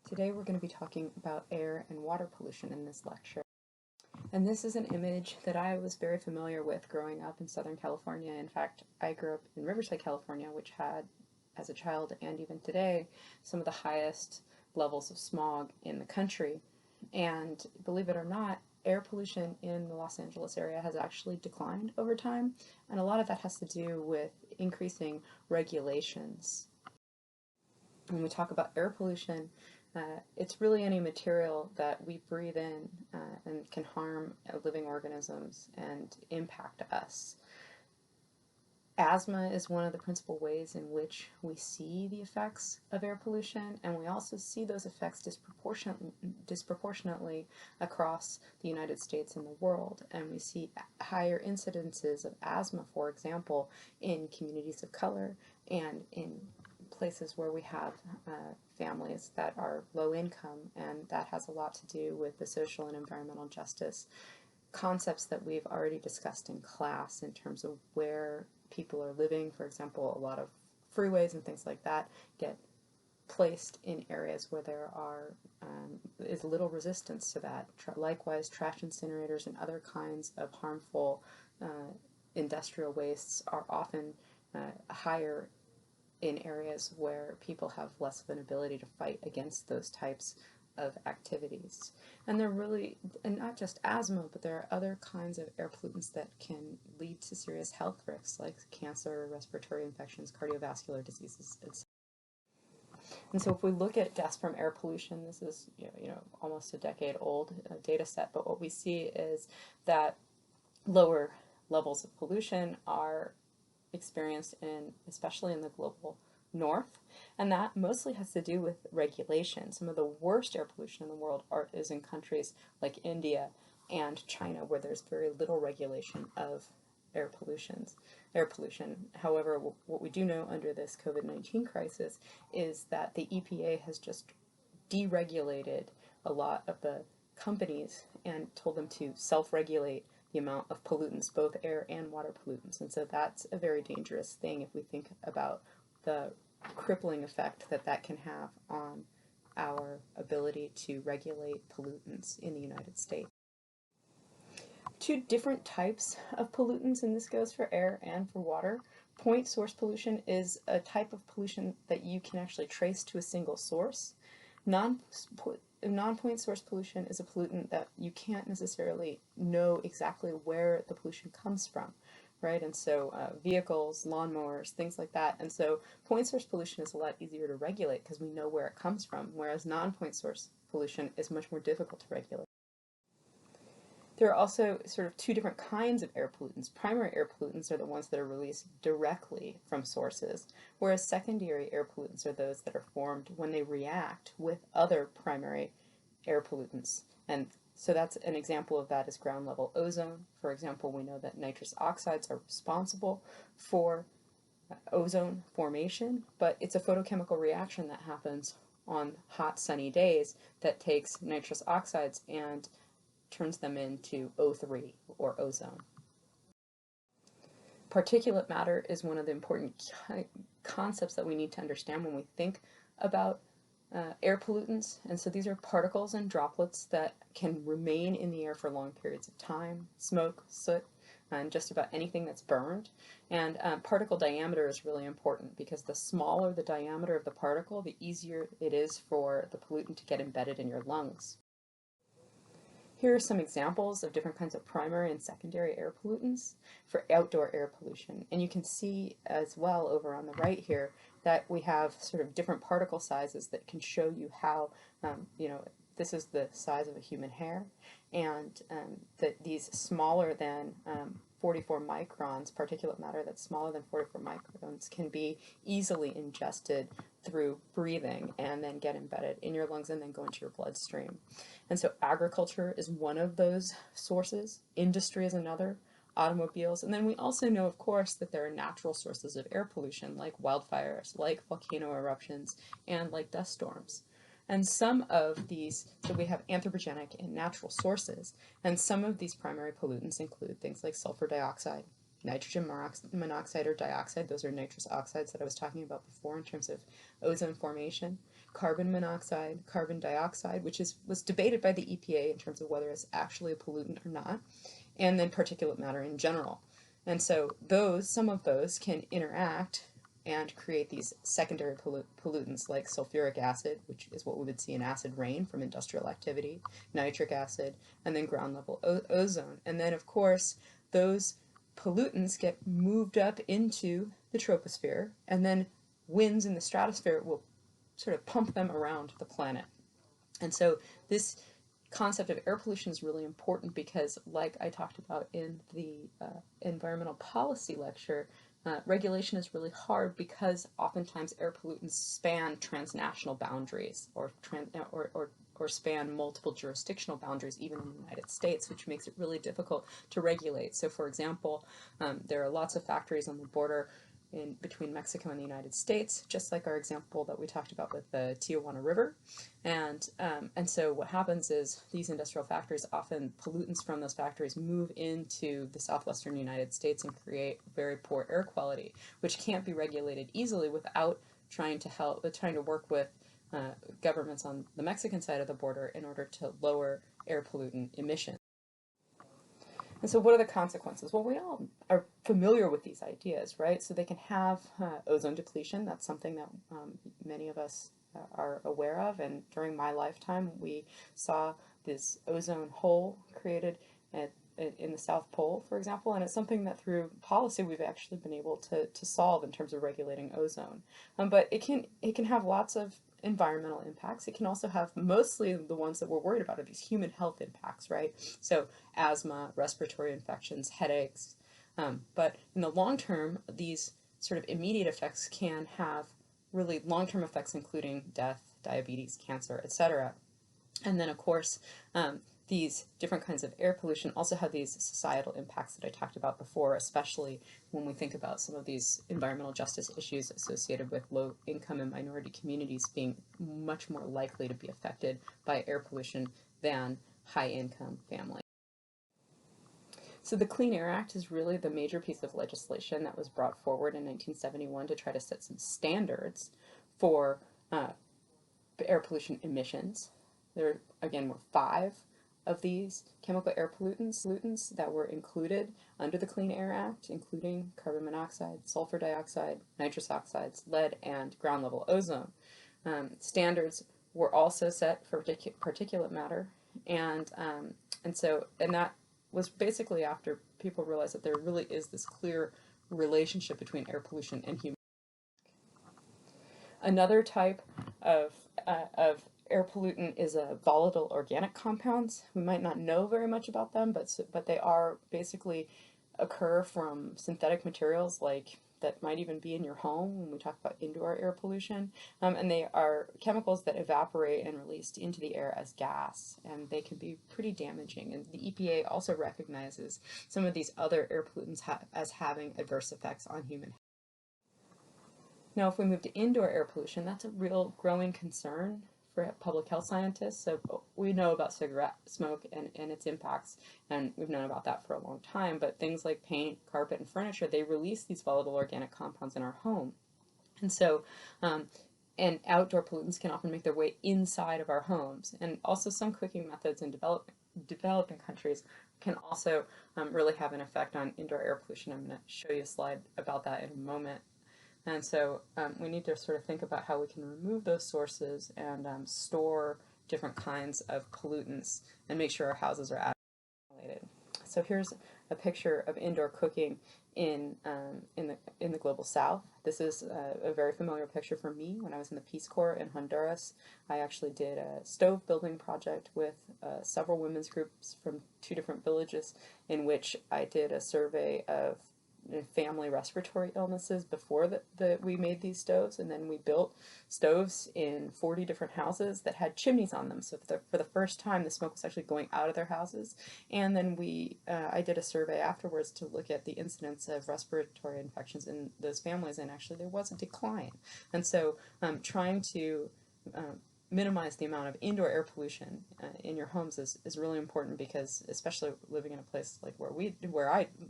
Today we're going to be talking about air and water pollution in this lecture. And this is an image that I was very familiar with growing up in Southern California. In fact, I grew up in Riverside, California, which had, as a child and even today, some of the highest levels of smog in the country. And believe it or not, air pollution in the Los Angeles area has actually declined over time. And a lot of that has to do with increasing regulations. When we talk about air pollution, it's really any material that we breathe in and can harm living organisms and impact us. Asthma is one of the principal ways in which we see the effects of air pollution, and we also see those effects disproportionately across the United States and the world. And we see higher incidences of asthma, for example, in communities of color and in places where we have families that are low income, and that has a lot to do with the social and environmental justice concepts that we've already discussed in class in terms of where people are living. For example, a lot of freeways and things like that get placed in areas where there is little resistance to that. Likewise, trash incinerators and other kinds of harmful industrial wastes are often higher in areas where people have less of an ability to fight against those types of activities. And they're really, and not just asthma, but there are other kinds of air pollutants that can lead to serious health risks like cancer, respiratory infections, cardiovascular diseases, etc. And so if we look at deaths from air pollution, this is almost a decade old data set, but what we see is that lower levels of pollution are experienced especially in the global north, and that mostly has to do with regulation. Some of the worst air pollution in the world is in countries like India and China, where there's very little regulation of air pollution. However, what we do know under this COVID-19 crisis is that the EPA has just deregulated a lot of the companies and told them to self-regulate the amount of pollutants, both air and water pollutants. And so that's a very dangerous thing if we think about the crippling effect that can have on our ability to regulate pollutants in the United States. Two different types of pollutants, and this goes for air and for water. Point source pollution is a type of pollution that you can actually trace to a single source. Non-point source pollution is a pollutant that you can't necessarily know exactly where the pollution comes from, right? And so vehicles, lawnmowers, things like that. And so point source pollution is a lot easier to regulate because we know where it comes from, whereas non-point source pollution is much more difficult to regulate. There are also sort of two different kinds of air pollutants. Primary air pollutants are the ones that are released directly from sources, whereas secondary air pollutants are those that are formed when they react with other primary air pollutants. And so that's an example of that is ground level ozone. For example, we know that nitrous oxides are responsible for ozone formation, but it's a photochemical reaction that happens on hot sunny days that takes nitrous oxides and turns them into O3, or ozone. Particulate matter is one of the important concepts that we need to understand when we think about air pollutants. And so these are particles and droplets that can remain in the air for long periods of time: smoke, soot, and just about anything that's burned. And particle diameter is really important because the smaller the diameter of the particle, the easier it is for the pollutant to get embedded in your lungs. Here are some examples of different kinds of primary and secondary air pollutants for outdoor air pollution. And you can see as well over on the right here that we have sort of different particle sizes that can show you how, this is the size of a human hair, and that these smaller than 44 microns, particulate matter that's smaller than 44 microns, can be easily ingested through breathing and then get embedded in your lungs and then go into your bloodstream. And so agriculture is one of those sources, industry is another, automobiles, and then we also know, of course, that there are natural sources of air pollution like wildfires, like volcano eruptions, and like dust storms. And some of these, so we have anthropogenic and natural sources, and some of these primary pollutants include things like sulfur dioxide, nitrogen monoxide or dioxide. Those are nitrous oxides that I was talking about before in terms of ozone formation. carbon monoxide, carbon dioxide, which was debated by the EPA in terms of whether it's actually a pollutant or not, and then particulate matter in general. And so some of those can interact and create these secondary pollutants like sulfuric acid, which is what we would see in acid rain from industrial activity, nitric acid, and then ground level ozone. And then, of course, those pollutants get moved up into the troposphere, and then winds in the stratosphere will sort of pump them around the planet. And so this concept of air pollution is really important because, like I talked about in the environmental policy lecture, regulation is really hard because oftentimes air pollutants span transnational boundaries or span multiple jurisdictional boundaries, even in the United States, which makes it really difficult to regulate. So, for example, there are lots of factories on the border between Mexico and the United States, just like our example that we talked about with the Tijuana River. And so what happens is these industrial factories, often pollutants from those factories move into the southwestern United States and create very poor air quality, which can't be regulated easily without trying to work with governments on the Mexican side of the border in order to lower air pollutant emissions. And so what are the consequences? Well, we all are familiar with these ideas, right? So they can have ozone depletion. That's something that many of us are aware of. And during my lifetime, we saw this ozone hole created in the South Pole, for example. And it's something that through policy we've actually been able to solve in terms of regulating ozone. But it can have lots of environmental impacts. It can also have, mostly the ones that we're worried about are these human health impacts, right? So asthma, respiratory infections, headaches. But in the long term, these sort of immediate effects can have really long-term effects, including death, diabetes, cancer, etc. And then, of course, these different kinds of air pollution also have these societal impacts that I talked about before, especially when we think about some of these environmental justice issues associated with low income and minority communities being much more likely to be affected by air pollution than high income families. So the Clean Air Act is really the major piece of legislation that was brought forward in 1971 to try to set some standards for air pollution emissions. There, again, were 5 of these chemical air pollutants that were included under the Clean Air Act, including carbon monoxide, sulfur dioxide, nitrous oxides, lead, and ground level ozone. Standards were also set for particulate matter, and that was basically after people realized that there really is this clear relationship between air pollution and human. Another type of air pollutant is volatile organic compounds. We might not know very much about them, but they are basically occur from synthetic materials like that might even be in your home when we talk about indoor air pollution. And they are chemicals that evaporate and released into the air as gas, and they can be pretty damaging. And the EPA also recognizes some of these other air pollutants as having adverse effects on human health. Now, if we move to indoor air pollution, that's a real growing concern for public health scientists. So we know about cigarette smoke and its impacts, and we've known about that for a long time, but things like paint, carpet, and furniture, they release these volatile organic compounds in our home. And so, and outdoor pollutants can often make their way inside of our homes. And also some cooking methods in developing countries can also really have an effect on indoor air pollution. I'm going to show you a slide about that in a moment. And so we need to sort of think about how we can remove those sources and store different kinds of pollutants and make sure our houses are ventilated. So here's a picture of indoor cooking in the global south. This is a very familiar picture for me. When I was in the Peace Corps in Honduras, I actually did a stove building project with several women's groups from 2 different villages, in which I did a survey of family respiratory illnesses before we made these stoves, and then we built stoves in 40 different houses that had chimneys on them. So for the first time, the smoke was actually going out of their houses. And then I did a survey afterwards to look at the incidence of respiratory infections in those families, and actually there was a decline. And so trying to minimize the amount of indoor air pollution in your homes is really important, because especially living in a place like where I live